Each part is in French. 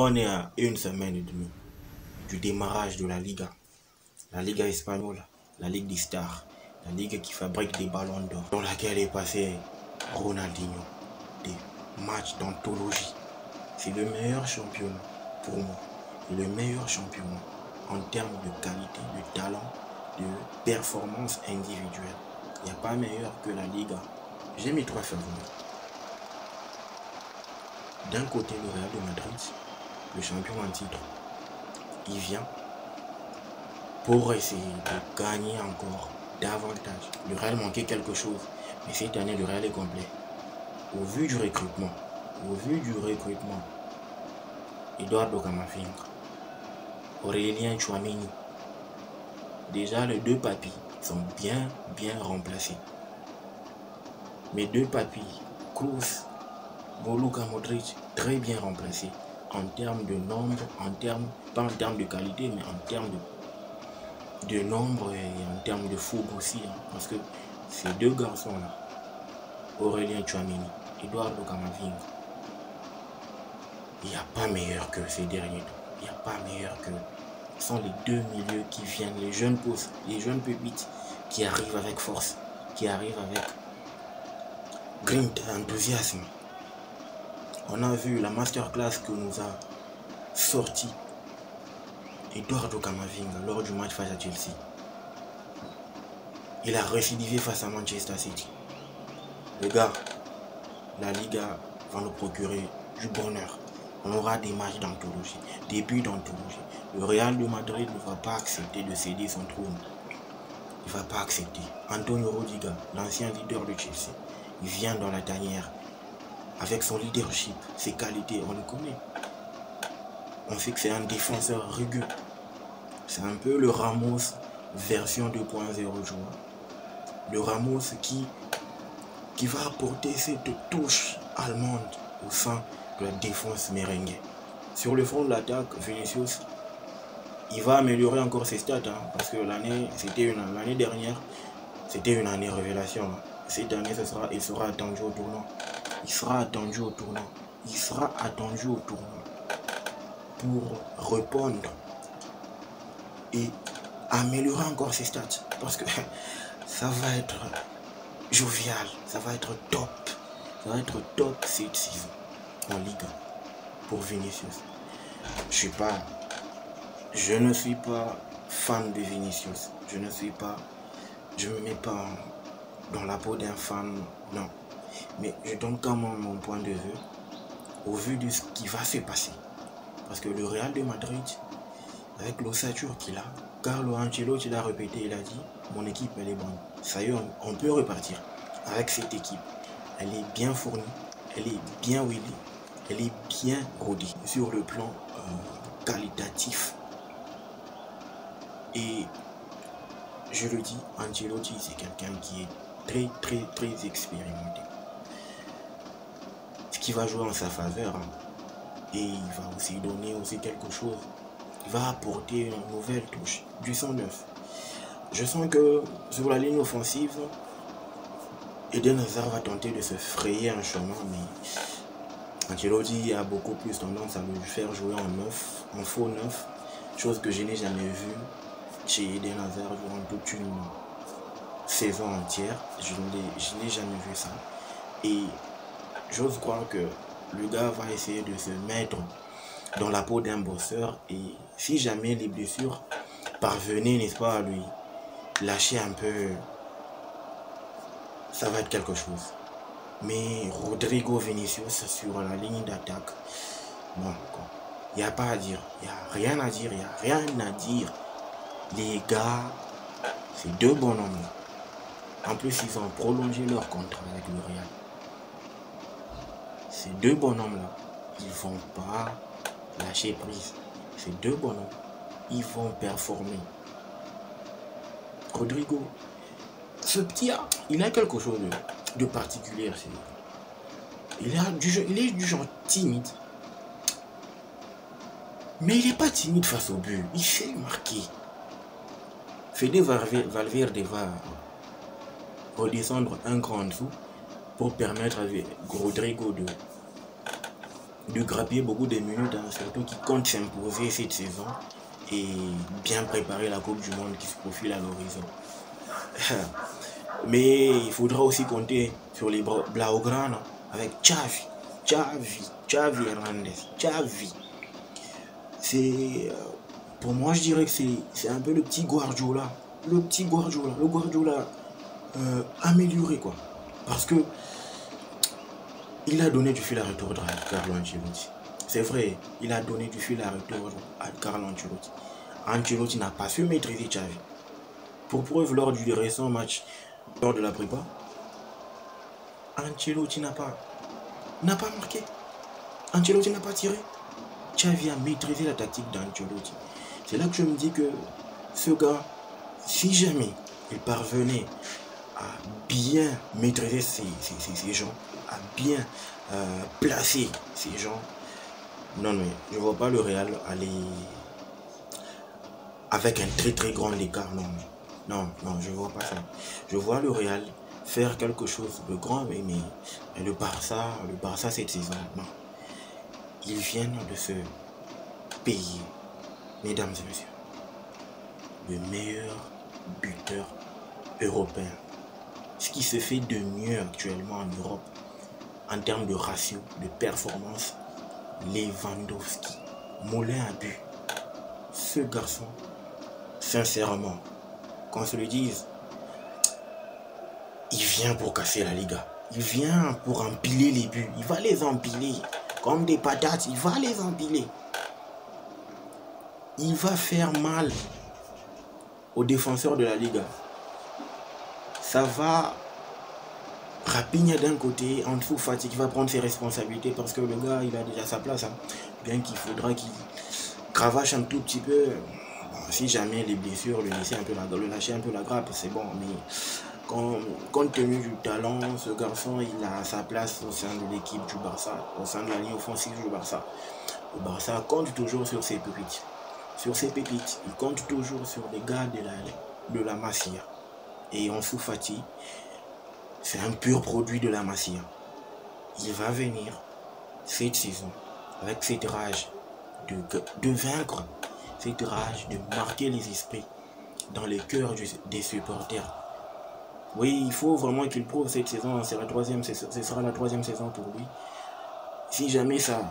On est à une semaine et demie du démarrage de la Liga espagnole, la Ligue des stars, la Ligue qui fabrique des ballons d'or, dans laquelle est passé Ronaldinho, des matchs d'anthologie. C'est le meilleur championnat pour moi, le meilleur championnat en termes de qualité, de talent, de performance individuelle. Il n'y a pas meilleur que la Liga. J'ai mes trois favoris. D'un côté, le Real de Madrid, le champion en titre. Il vient pour essayer de gagner encore davantage. Le Real manquait quelque chose, mais cette année, le Real est complet. Au vu du recrutement, Eduardo Camavinga, Aurélien Tchouaméni, déjà les deux papis sont bien remplacés. Mes deux papis, Kroos, Luka Modric, très bien remplacés en termes de nombre, pas en termes de qualité, mais en termes de nombre et en termes de fougue aussi. Parce que ces deux garçons-là, Aurélien Tchouaméni, Eduardo Camavinga, il n'y a pas meilleur que ces derniers. Il n'y a pas meilleur que... Ce sont les deux milieux qui viennent, les jeunes pousses, les jeunes pépites qui arrivent avec force, qui arrivent avec grinta, enthousiasme. On a vu la masterclass que nous a sorti Eduardo Camavinga lors du match face à Chelsea. Il a récidivé face à Manchester City. Le gars, la Liga va nous procurer du bonheur. On aura des matchs d'anthologie, des buts d'anthologie. Le Real de Madrid ne va pas accepter de céder son trône. Il ne va pas accepter. Antonio Rudiger, l'ancien leader de Chelsea, il vient dans la tanière. Avec son leadership, ses qualités, on le connaît. On sait que c'est un défenseur rugueux. C'est un peu le Ramos version 2.0, tu vois. Le Ramos qui va apporter cette touche allemande au sein de la défense merengue. Sur le front de l'attaque, Vinicius, il va améliorer encore ses stats, parce que l'année dernière, c'était une année révélation. Cette année, il sera attendu au tournant. Il sera attendu au tournant. Il sera attendu au tournant pour répondre et améliorer encore ses stats. Parce que ça va être jovial, ça va être top. Ça va être top cette saison en Liga pour Vinicius. Je ne suis pas fan de Vinicius. Je me mets pas dans la peau d'un fan, non. Mais je donne quand même mon point de vue au vu de ce qui va se passer. Parce que le Real de Madrid, avec l'ossature qu'il a, Carlo Ancelotti l'a répété, il a dit, mon équipe elle est bonne. Ça y est, on peut repartir avec cette équipe. Elle est bien fournie, elle est bien huilée, elle est bien rodée sur le plan qualitatif. Et je le dis, Ancelotti c'est quelqu'un qui est très expérimenté. Ce qui va jouer en sa faveur, et il va aussi donner quelque chose. Il va apporter une nouvelle touche, du sang neuf. Je sens que sur la ligne offensive, Eden Hazard va tenter de se frayer un chemin, mais Ancelotti a beaucoup plus tendance à le faire jouer en faux neuf, chose que je n'ai jamais vue chez Eden Hazard durant toute une saison entière. Je n'ai jamais vu ça. Et j'ose croire que le gars va essayer de se mettre dans la peau d'un bosseur, et si jamais les blessures parvenaient, n'est-ce pas, à lui lâcher un peu, ça va être quelque chose. Mais Rodrigo Vinicius sur la ligne d'attaque, bon, il n'y a pas à dire, il n'y a rien à dire, Les gars, c'est deux bonhommes. En plus, ils ont prolongé leur contrat avec le Real. Ces deux bonhommes-là, ils ne vont pas lâcher prise. Ces deux bonhommes, ils vont performer. Rodrigo, ce petit, il a quelque chose de particulier. Il est du genre timide. Mais il n'est pas timide face au but. Il sait marquer. Fede Valverde va redescendre un cran en dessous pour permettre à Rodrigo de grappiller beaucoup de minutes, hein, surtout qui compte s'imposer cette saison et bien préparer la Coupe du Monde qui se profile à l'horizon. Mais il faudra aussi compter sur les Blaugrana avec Xavi Hernandez. Xavi. C'est pour moi, je dirais que c'est un peu le petit Guardiola. Le Guardiola amélioré, quoi. Parce que il a donné du fil à retordre à Carlo Ancelotti. C'est vrai, il a donné du fil à retordre à Carlo Ancelotti. Ancelotti n'a pas su maîtriser Xavi. Pour preuve, lors du récent match, lors de la prépa, Ancelotti n'a pas marqué. Ancelotti n'a pas tiré. Xavi a maîtrisé la tactique d'Ancelotti. C'est là que je me dis que ce gars, si jamais il parvenait à bien maîtriser ces gens, à bien placer ces gens, non, mais je ne vois pas le Real aller avec un très grand écart. Non, je ne vois pas ça. Je vois le Real faire quelque chose de grand, mais le Barça cette saison, non. Ils viennent de se payer, mesdames et messieurs, le meilleur buteur européen. Ce qui se fait de mieux actuellement en Europe en termes de ratio, de performance, Lewandowski. Moulin à but. Ce garçon, sincèrement, qu'on se le dise, il vient pour casser la Liga. Il vient pour empiler les buts. Il va les empiler. Comme des patates, il va les empiler. Il va faire mal aux défenseurs de la Liga. Ça va Rapigne d'un côté, Ansu Fati qui va prendre ses responsabilités parce que le gars, il a déjà sa place. Hein. Bien qu'il faudra qu'il cravache un tout petit peu. Bon, si jamais les blessures le lâcher un peu la grappe, c'est bon. Mais compte tenu du talent, ce garçon, il a sa place au sein de l'équipe du Barça, au sein de la ligne offensive du Barça. Le Barça compte toujours sur ses pépites. Il compte toujours sur les gars de la Masia. Et Ansu Fati, c'est un pur produit de la Masia. Il va venir cette saison avec cette rage de vaincre, cette rage de marquer les esprits dans les cœurs des supporters. Oui, il faut vraiment qu'il prouve cette saison. Ce sera la troisième saison pour lui. Si jamais ça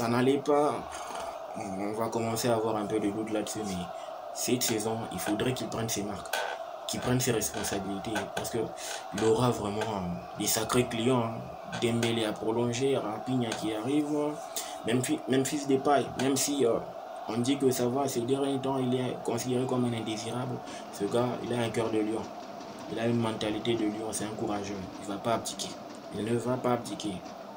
n'allait pas, on va commencer à avoir un peu de doute là-dessus. Mais cette saison, il faudrait qu'il prenne ses marques, qu'il prenne ses responsabilités. Parce qu'il aura vraiment des sacrés clients. Hein. Dembélé a prolongé, Rapigne qui arrive. Memphis Depay, même si on dit que ça va, ces derniers temps, il est considéré comme un indésirable. Ce gars, il a un cœur de lion. Il a une mentalité de lion, c'est un courageux. Il ne va pas abdiquer. Il ne va pas abdiquer.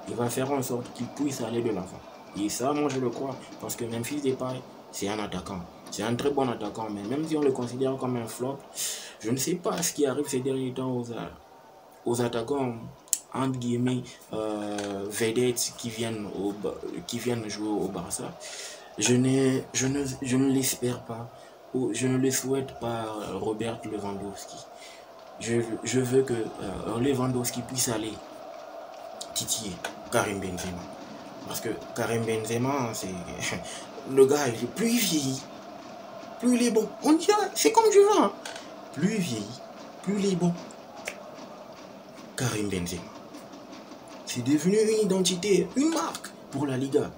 Il va faire en sorte qu'il puisse aller de l'avant. Et ça, moi, je le crois. Parce que Memphis Depay, c'est un attaquant. C'est un très bon attaquant. Mais même si on le considère comme un flop, je ne sais pas ce qui arrive ces derniers temps aux attaquants, entre guillemets, vedettes qui viennent jouer au Barça. Je ne l'espère pas. Ou je ne le souhaite pas, Robert Lewandowski. Je veux que Lewandowski puisse aller titiller Karim Benzema. Parce que Karim Benzema, c'est le gars, plus il vieillit, plus il est bon. On dirait, c'est comme du vin. Plus il vieillit, plus il est bon. Karim Benzema. C'est devenu une identité, une marque pour la Liga.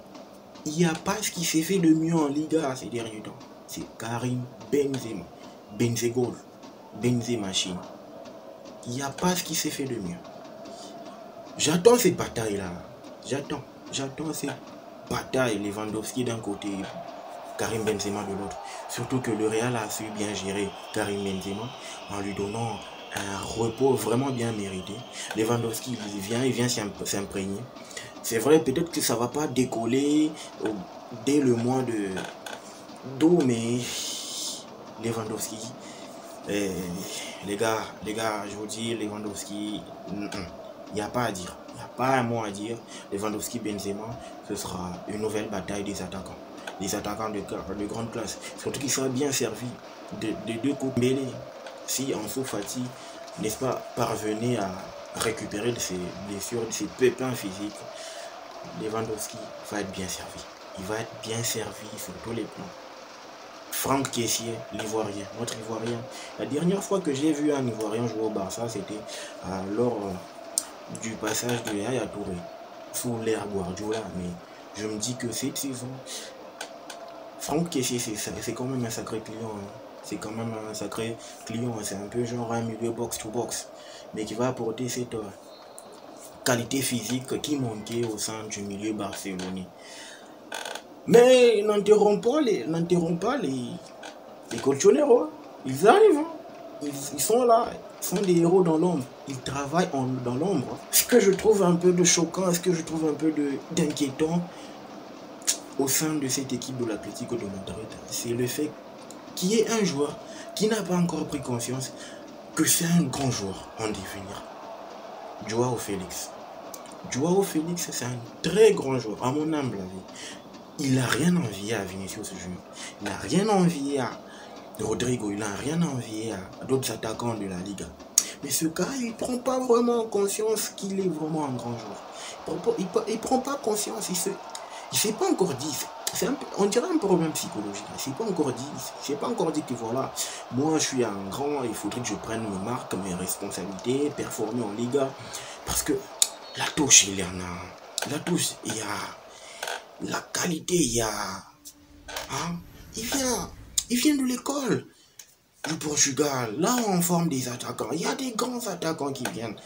Il n'y a pas ce qui s'est fait de mieux en Liga ces derniers temps. C'est Karim Benzema. Benzegol. Benzemachine. Il n'y a pas ce qui s'est fait de mieux. J'attends cette bataille-là. J'attends cette bataille. Lewandowski d'un côté, Karim Benzema de l'autre. Surtout que le Real a su bien gérer Karim Benzema en lui donnant un repos vraiment bien mérité. Lewandowski, il vient s'imprégner. C'est vrai, peut-être que ça ne va pas décoller dès le mois d'août, mais Lewandowski, les gars, je vous dis, Lewandowski, il n'y a pas à dire. Il n'y a pas un mot à dire. Lewandowski, Benzema, ce sera une nouvelle bataille des attaquants. Des attaquants de grande classe. Surtout qu'il sera bien servi de deux coups mêlés. Si Ansu Fati, n'est-ce pas, parvenait à récupérer de ses blessures, de ses pépins physiques, Lewandowski va être bien servi. Il va être bien servi sur tous les plans. Franck Kessié, l'Ivoirien, notre Ivoirien. La dernière fois que j'ai vu un Ivoirien jouer au Barça, c'était lors du passage de Yaya Touré sous l'ère Guardiola. Mais je me dis que cette saison, Franck Kessié, c'est quand même un sacré client. Hein. C'est quand même un sacré client. C'est un peu genre un milieu box-to-box. Mais qui va apporter cette qualité physique qui manquait au sein du milieu barcelonais. Mais n'interrompt pas les colchoneros. Ils arrivent. Hein. Ils sont là. Ils sont des héros dans l'ombre. Ils travaillent dans l'ombre. Ce que je trouve un peu de choquant, ce que je trouve un peu d'inquiétant au sein de cette équipe de l'Atlético de Madrid, c'est le fait qu'il y ait un joueur qui n'a pas encore pris conscience que c'est un grand joueur en devenir. Joao Félix. Joao Félix, c'est un très grand joueur, à mon humble avis. Il n'a rien envié à Vinicius Junior. Il n'a rien envié à Rodrigo. Il n'a rien envié à d'autres attaquants de la Liga. Mais ce gars, il ne prend pas vraiment conscience qu'il est vraiment un grand joueur. Il ne prend pas conscience. Il ne s'est pas encore dit. On dirait un problème psychologique. Il ne s'est pas encore dit. Il s'est pas encore dit que voilà, moi je suis un grand, il faudrait que je prenne mes marques, mes responsabilités, performer en Liga. Parce que la touche, il y en a. La touche, il y a. La qualité, il y a. Hein? Il vient de l'école du Portugal. Là, on forme des attaquants. Il y a des grands attaquants qui viennent.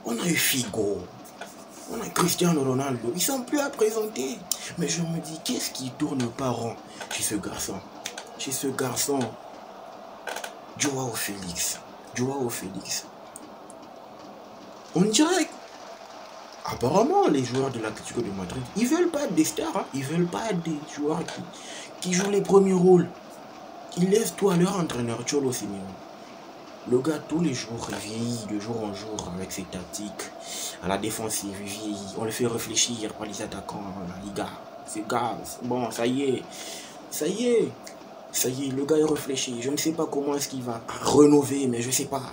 On a eu Figo. On a Cristiano Ronaldo. Ils sont plus à présenter. Mais je me dis, qu'est-ce qui tourne pas rond chez ce garçon? Chez ce garçon, Joao Félix. Joao Félix. On dirait. Apparemment, les joueurs de l'Atlético de Madrid, ils veulent pas être des stars. Hein. Ils veulent pas être des joueurs qui jouent les premiers rôles. Ils laissent tout à leur entraîneur, Cholo Simeone. Le gars, tous les jours, il vieillit de jour en jour avec ses tactiques. À la défensive, il vieillit. On le fait réfléchir par les attaquants, la Liga. Ce gars, bon, ça y est. Ça y est. Ça y est, le gars est réfléchi. Je ne sais pas comment est-ce qu'il va rénover, mais je sais pas.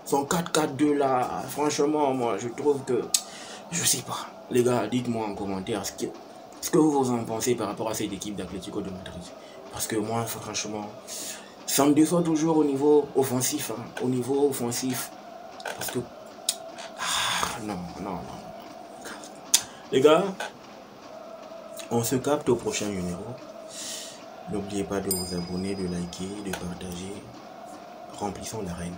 Son 4-4-2 là, franchement, moi, je trouve que... Je sais pas. Les gars, dites-moi en commentaire ce que vous en pensez par rapport à cette équipe d'Atlético de Madrid. Parce que moi, franchement, ça me déçoit toujours au niveau offensif. Hein, au niveau offensif. Parce que... Ah, non. Les gars, on se capte au prochain numéro. N'oubliez pas de vous abonner, de liker, de partager. Remplissons l'arène.